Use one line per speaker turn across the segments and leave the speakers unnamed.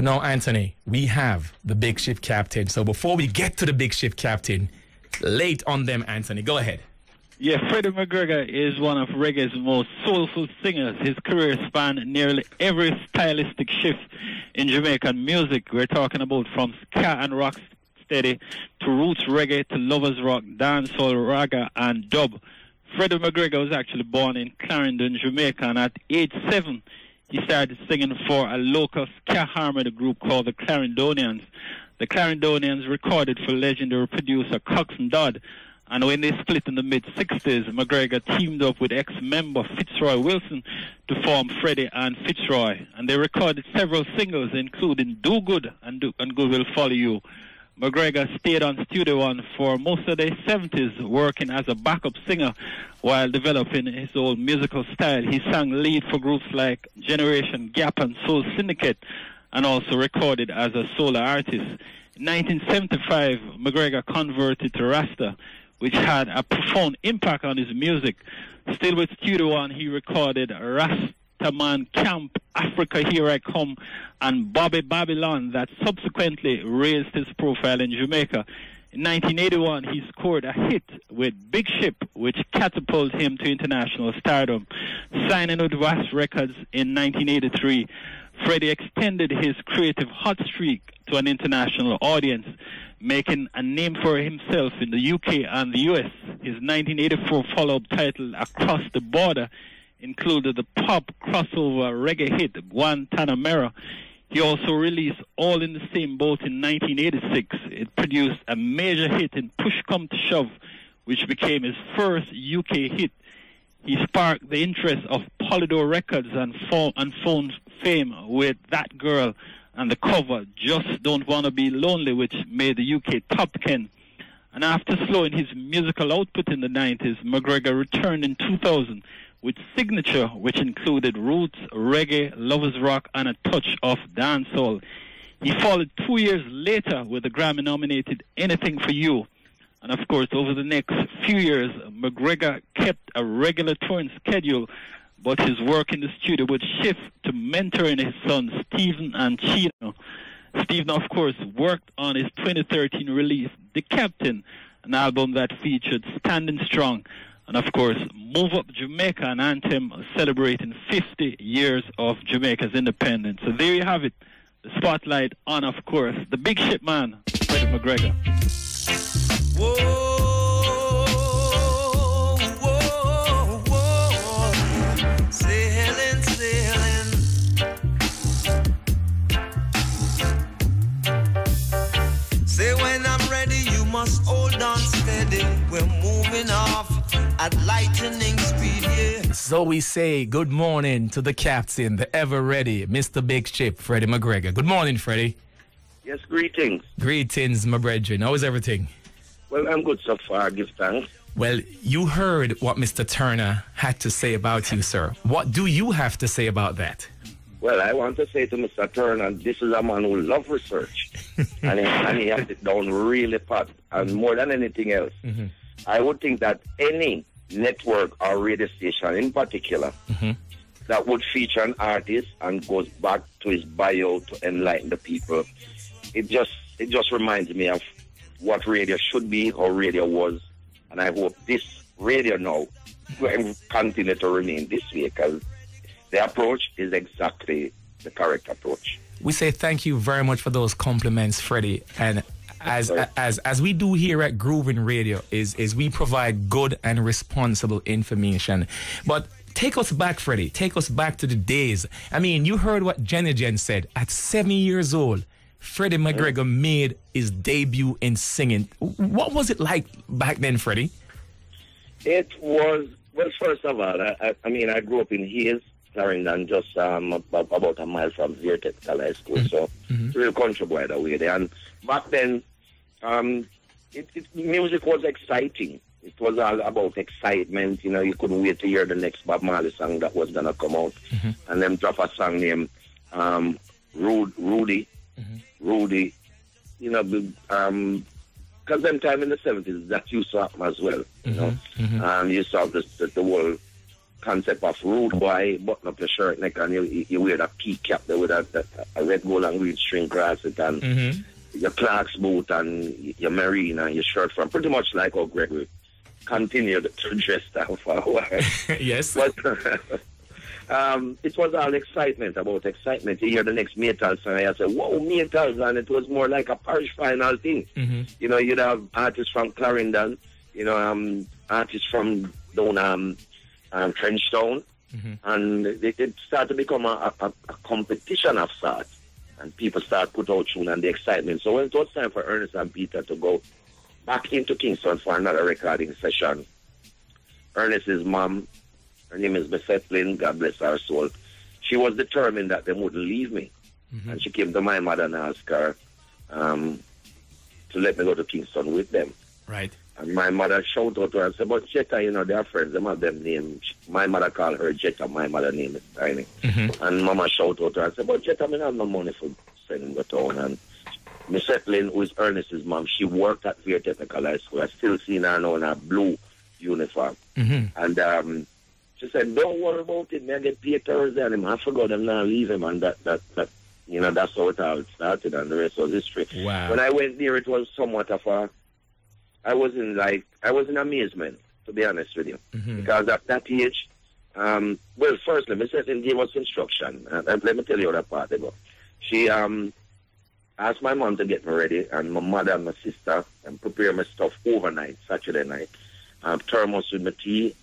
Now, Anthony, we have the big ship captain. So before we get to the big ship captain, late on them, Anthony. Go ahead.
Yeah, Freddie Mcgregor is one of reggae's most soulful singers. His career spanned nearly every stylistic shift in Jamaican music. We're talking about from ska and rock steady to roots reggae to lovers rock, dancehall, ragga and dub. Freddie Mcgregor was actually born in Clarendon, Jamaica, and at age 7, he started singing for a local ska harmony group called the Clarendonians. The Clarendonians recorded for legendary producer Coxsone Dodd, and when they split in the mid-60s, McGregor teamed up with ex-member Fitzroy Wilson to form Freddie and Fitzroy, and they recorded several singles, including Do Good and Good Will Follow You. McGregor stayed on Studio One for most of the 70s, working as a backup singer while developing his own musical style. He sang lead for groups like Generation Gap and Soul Syndicate, and also recorded as a solo artist. In 1975, McGregor converted to Rasta, which had a profound impact on his music. Still with Studio One, he recorded Rastaman Camp, Africa Here I Come, and Bobby Babylon, that subsequently raised his profile in Jamaica. In 1981, he scored a hit with Big Ship, which catapulted him to international stardom. Signing with Vast Records in 1983, Freddie extended his creative hot streak to an international audience, making a name for himself in the UK and the US. His 1984 follow-up title, Across the Border, included the pop crossover reggae hit Guantanamera. He also released All in the Same Boat in 1986. It produced a major hit in Push Come to Shove, which became his first UK hit. He sparked the interest of Polydor Records and found fame with That Girl and the cover Just Don't Wanna Be Lonely, which made the UK top 10. And after slowing his musical output in the 90s, McGregor returned in 2000 with Signature, which included roots, reggae, lovers rock, and a touch of dancehall. He followed 2 years later with the Grammy-nominated Anything for You. And of course, over the next few years, McGregor kept a regular touring schedule, but his work in the studio would shift to mentoring his sons, Stephen and Chino. Stephen, of course, worked on his 2013 release, The Captain, an album that featured Standing Strong, and of course, Move Up Jamaica, an anthem celebrating 50 years of Jamaica's independence. So there you have it, the spotlight on, of course, the big ship man, Freddie McGregor.
Whoa, whoa, whoa, sailing, sailing. Say when I'm ready, you must hold on steady. We're moving off at lightning speed, yeah.
So we say good morning to the captain, the ever-ready Mr. Big Ship, Freddie McGregor. Good morning, Freddie.
Yes, greetings.
Greetings, my brethren. How is everything?
Well, I'm good so far, give thanks.
Well, you heard what Mr. Turner had to say about you, sir. What do you have to say about that?
Well, I want to say to Mr. Turner, this is a man who loves research. and he has it down really pat. And more than anything else, I would think that any network or radio station in particular that would feature an artist and goes back to his bio to enlighten the people, it just reminds me of what radio should be or radio was. And I hope this radio now will continue to remain this way, because the approach is exactly the correct approach.
We say thank you very much for those compliments, Freddie. And as we do here at Groovin Radio, is we provide good and responsible information. But take us back, Freddie. Take us back to the days. I mean, you heard what Jenny Jen said. At 7 years old, Freddie McGregor made his debut in singing. What was it like back then, Freddie?
It was, well, first of all, I mean, I grew up in Hayes, Clarendon, just about a mile from Zero Technical High School, so it's a real country boy that way there. And back then, music was exciting. It was all about excitement. You know, you couldn't wait to hear the next Bob Marley song that was going to come out. And then drop a song named Rudy. Rudy, you know, because them time in the 70s, that used to happen as well, you know. You saw the whole concept of rude boy, button up your shirt neck and you wear that key cap there with a red, gold and green string across it and your Clark's boot and your marine and your shirt from pretty much like how Gregory continued to dress that for a while.
Yes.
But it was all excitement. You hear the next metal song, I said, whoa, metals, and it was more like a parish final thing. You know, you'd have artists from Clarendon, you know, artists from down Trenchtown, and it started to become a competition of sorts, and people start put out tune and the excitement. So when it was time for Ernest and Peter to go back into Kingston for another recording session, Ernest's mom, her name is Bessette Lynn, God bless her soul, she was determined that they wouldn't leave me, and she came to my mother and asked her to let me go to Kingston with them.
Right.
And my mother shouted out to her and said, but Jetta, you know, they are friends. Them have them names. My mother called her Jetta. My mother name is Tiny. And Mama shouted out to her and said, but Jetta, I don't have no money for sending the town. And Miss Etlin, who is Ernest's mom, she worked at Veer Technical High School. I still see her now in her blue uniform. And she said, don't worry about it. I get paid Thursday. And I forgot them now, leave him. And that you know, that's how it all started. And the rest was history.
Wow.
When I went there, it was somewhat of a... I was in amazement, to be honest with you, because at that age, well, firstly, Miss Etlin gave us instruction. Let me tell you that part ago. She asked my mom to get me ready, and my mother and my sister, and prepare my stuff overnight, Saturday night. Thermos with my tea.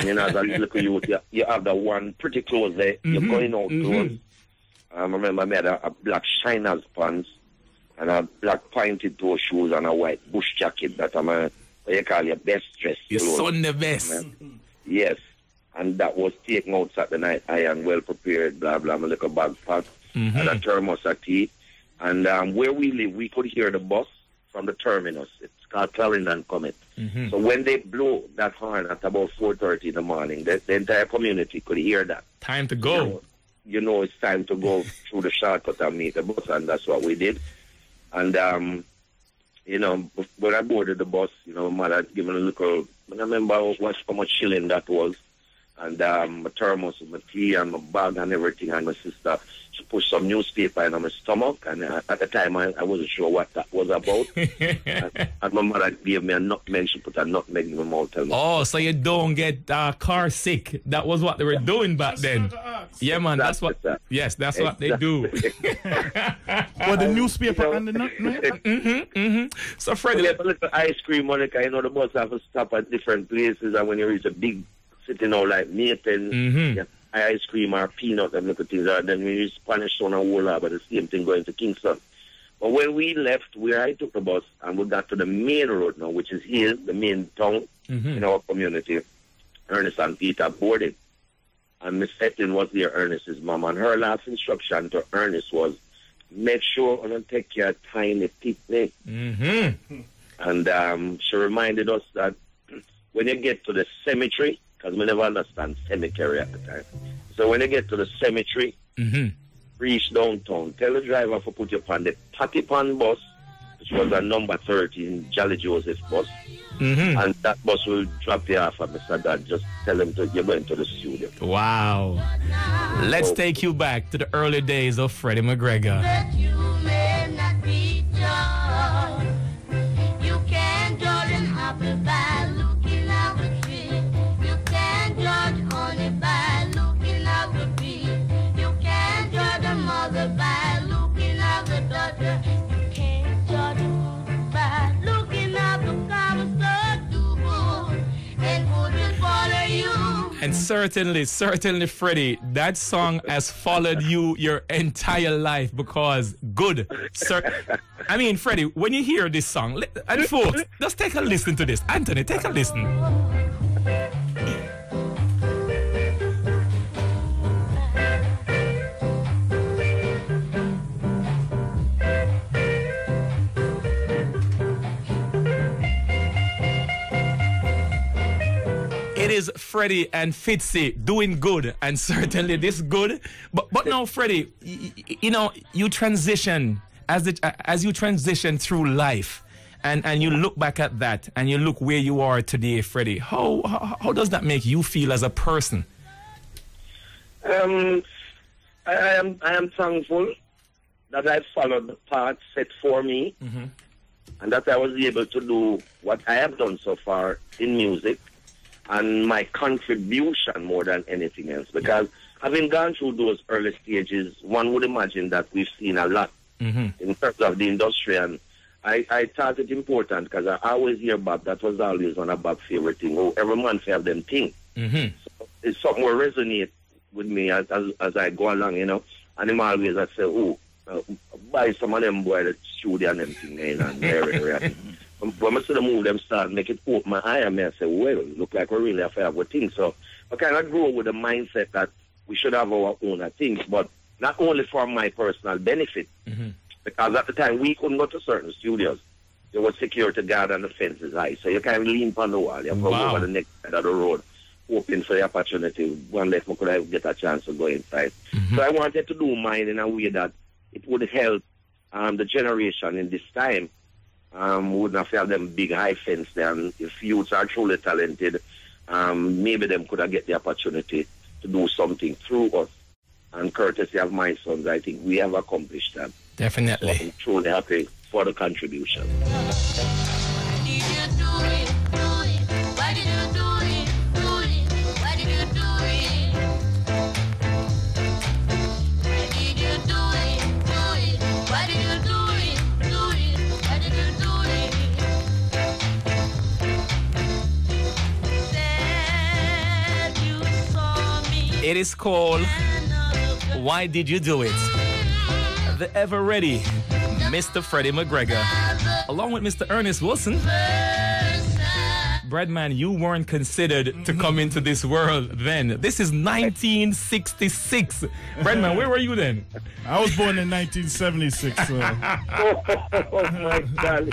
You know, as a little youth, you have the one pretty close there. You're going out close. I remember I made a black Shiner's pants, and a black pointed toe shoes and a white bush jacket that I'm what you call your best dress.
Your son the best.
Yes. And that was taken out Saturday night. I am well prepared, blah, blah, my little bag pack, and a thermos of tea. And where we live, we could hear the bus from the terminus. It's called Clarendon Comet. So when they blow that horn at about 4:30 in the morning, the entire community could hear that.
Time to go.
You know it's time to go through the shortcut and meet the bus, and that's what we did. And, you know, when I boarded the bus, you know, my mother had given a little, I remember how much shilling that was. And my thermos with my tea and my bag and everything, and my sister, she pushed some newspaper in my stomach, and at the time I wasn't sure what that was about. and my mother gave me a nutmeg. She put a nutmeg in my mouth.
Oh, so you don't get car sick. That was what they were doing back then. Yeah, man, that's what. Yes, that's what they do.
Well, the newspaper and the nutmeg.
So, Freddie, get a little ice cream, Monica. You know, the bus have to stop at different places, and when you reach a big city now, like Nathan, yeah, ice cream or peanut and little things, and then we use Spanish on a whole lot, but the same thing going to Kingston. But when we left, where I took the bus, and we got to the main road now, which is here, the main town in our community, Ernest and Peter boarded. And Miss Etlin was there, Ernest's mom, and her last instruction to Ernest was, make sure you don't take your tiny picnic. And she reminded us that when you get to the cemetery, because we never understand cemetery at the time. So when you get to the cemetery, reach downtown, tell the driver to put you on the Pattypan bus, which was a number 13 Jolly Joseph bus. And that bus will drop you off at Mr. Dad. Just tell him you're going to the studio.
Wow. Let's take you back to the early days of Freddie McGregor.
You may not be John. You can judge an apple by looking at the tree. You can judge honey by looking at the bee. You can judge a mother by looking at the daughter. You can't judge a mother by looking at the
And certainly, Freddie, that song has followed you your entire life because good. I mean, Freddie, when you hear this song, and folks, just take a listen to this. Anthony, take a listen. It is Freddie and Fitzy doing good, and certainly this good. But now, Freddie, you know, you transition as you transition through life, and you look back at that, and you look where you are today, Freddie. How does that make you feel as a person?
I am thankful that I followed the path set for me, and that I was able to do what I have done so far in music, and my contribution more than anything else. Because having gone through those early stages, one would imagine that we've seen a lot in terms of the industry, and I thought it important because I always hear Bob. That was always one of Bob's favorite thing. Oh, every man have them thing. So it's something will resonate with me as I go along, you know. And him always I say, oh, buy some of them boy the studio and them thing, and there. When I see them move them start make it open my eye, and I say, well, look like we really have to have a thing. So I kind of grew with the mindset that we should have our own things, but not only for my personal benefit. Because at the time, we couldn't go to certain studios. There was security guard and the fences high. So you can't lean on the wall. You have to go over the next side of the road, hoping for the opportunity. One day, we could get a chance to go inside. So I wanted to do mine in a way that it would help the generation in this time. Wouldn't have to have them big high fence there. And if youths are truly talented, maybe them could have get the opportunity to do something through us. And courtesy of my sons, I think we have accomplished that.
Definitely.
So I'm truly happy for the contribution.
Why did you do it? Why did you do it? Why did you do it? Why did you do it? Why did you do it? Why did you do it? Said you saw me.
It is called Why Did You Do It? The ever ready Mr. Freddie Mcgregor, along with Mr. Ernest Wilson. Breadman, you weren't considered to come into this world then. This is 1966. Breadman, where were you then?
I was born in 1976. So.
Oh my God.